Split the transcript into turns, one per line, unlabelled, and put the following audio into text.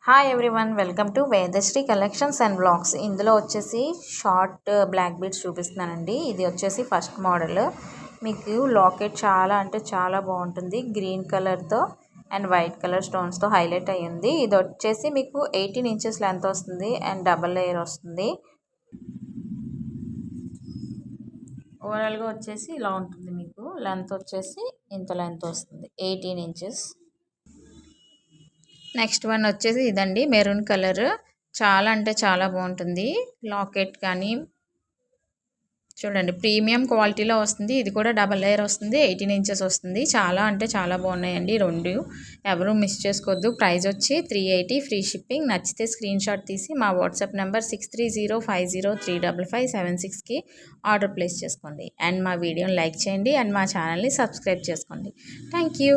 Hi everyone, welcome to Vedasri collections and blogs. ఇందులో వచ్చేసి short black beads చూపిస్తున్నానండి. ఇది వచ్చేసి ఫస్ట్ మోడల్. మీకు లాకెట్ చాలా అంటే చాలా బాగుంటుంది. గ్రీన్ కలర్తో అండ్ వైట్ కలర్ స్టోన్స్తో హైలైట్ అయ్యింది. ఇది వచ్చేసి మీకు 18 ఇంచెస్ లెంత్ వస్తుంది అండ్ డబల్ లేయర్ వస్తుంది. ఓవరాల్గా వచ్చేసి ఇలా ఉంటుంది. మీకు లెంత్ వచ్చేసి ఇంత లెంత్ వస్తుంది, 18 ఇంచెస్. నెక్స్ట్ వన్ వచ్చేసి ఇదండి, మెరూన్ కలర్. చాలా అంటే చాలా బాగుంటుంది. లాకెట్ కానీ చూడండి, ప్రీమియం క్వాలిటీలో వస్తుంది. ఇది కూడా డబల్ లేయర్ వస్తుంది, 18 ఇంచెస్ వస్తుంది. చాలా అంటే చాలా బాగున్నాయండి రెండు. ఎవరు మిస్ చేసుకోవద్దు. ప్రైస్ వచ్చి 380, ఫ్రీ షిప్పింగ్. నచ్చితే స్క్రీన్ షాట్ తీసి మా వాట్సాప్ నెంబర్ 6305035576కి ఆర్డర్ ప్లేస్ చేసుకోండి. అండ్ మా వీడియోని లైక్ చేయండి అండ్ మా ఛానల్ని సబ్స్క్రైబ్ చేసుకోండి. Thank you.